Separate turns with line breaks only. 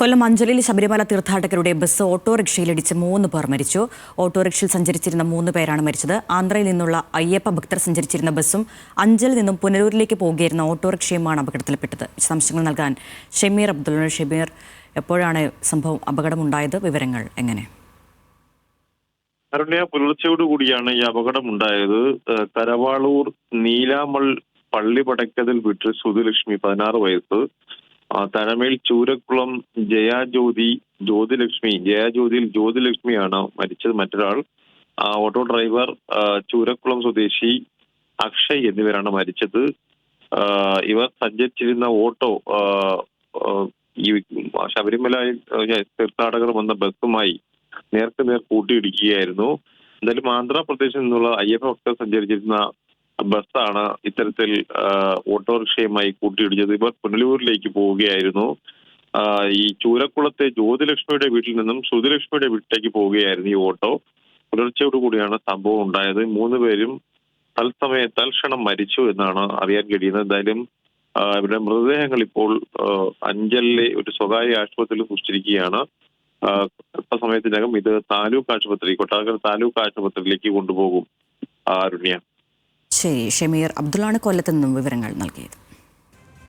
കൊല്ലം അഞ്ചലിൽ ശബരിമല തീർത്ഥാടകരുടെ ബസ് ഓട്ടോറിക്ഷയിലിടിച്ച് 3 പേർ മരിച്ചു. ഓട്ടോറിക്ഷയിൽ സഞ്ചരിച്ചിരുന്ന 3 പേരാണ് മരിച്ചത്. ആന്ധ്രയിൽ നിന്നുള്ള അയ്യപ്പ ഭക്തർ സഞ്ചരിച്ചിരുന്ന ബസ്സും അഞ്ചലിൽ നിന്നും പുനലൂരിലേക്ക് പോകുകയായിരുന്ന ഓട്ടോറിക്ഷയുമാണ് അപകടത്തിൽപ്പെട്ടത്. വിശദാംശങ്ങൾ നൽകാൻ ഷമീർ അബ്ദുൾ. ഷമീർ, എപ്പോഴാണ് സംഭവം, അപകടമുണ്ടായത്? വിവരങ്ങൾ എങ്ങനെ?
അരുണ്യ, പുലർച്ചയോടുകൂടിയാണ് ഈ അപകടമുണ്ടായത്. കരവാളൂർ നീലാമൾ പള്ളിപടക്കതിൽ വീട്ടിൽ സുധുലക്ഷ്മി 16 വയസ്സ്, തനമേൽ ചൂരക്കുളം ജയജ്യോതിയിൽ ജ്യോതിലക്ഷ്മിയാണ് മരിച്ചത്. മറ്റൊരാൾ ഓട്ടോ ഡ്രൈവർ ചൂരക്കുളം സ്വദേശി അക്ഷയ് എന്നിവരാണ് മരിച്ചത്. ഇവർ സഞ്ചരിച്ചിരുന്ന ഓട്ടോ ഈ ശബരിമല തീർത്ഥാടകർ വന്ന ബസ്സുമായി നേർക്കുനേർ കൂട്ടിയിടിക്കുകയായിരുന്നു. എന്തായാലും ആന്ധ്രാപ്രദേശിൽ നിന്നുള്ള അയ്യപ്പ ഭക്തർ സഞ്ചരിച്ചിരുന്ന ബസ്സാണ് ഇത്തരത്തിൽ ഓട്ടോറിക്ഷയുമായി കൂട്ടിയിടിച്ചത്. ഇവർ പുനലൂരിലേക്ക് പോവുകയായിരുന്നു. ഈ ചൂരക്കുളത്തെ ജ്യോതിലക്ഷ്മിയുടെ വീട്ടിൽ നിന്നും സുധുലക്ഷ്മിയുടെ വീട്ടിലേക്ക് പോവുകയായിരുന്നു ഈ ഓട്ടോ. പുലർച്ചയോടുകൂടിയാണ് സംഭവം ഉണ്ടായത്. 3 പേരും തൽക്ഷണം മരിച്ചു എന്നാണ് അറിയാൻ കഴിയുന്നത്. എന്തായാലും ഇവരുടെ മൃതദേഹങ്ങൾ ഇപ്പോൾ അഞ്ചലിലെ ഒരു സ്വകാര്യ ആശുപത്രിയിൽ സൂക്ഷിച്ചിരിക്കുകയാണ്. അല്പസമയത്തിനകം ഇത് കൊട്ടാരക്കര താലൂക്ക് ആശുപത്രിയിലേക്ക് കൊണ്ടുപോകും. അരുണ്യ.
ശരി, ഷമീർ അബ്ദുള്ളാണ് കൊല്ലത്ത് നിന്നും വിവരങ്ങൾ നൽകിയത്.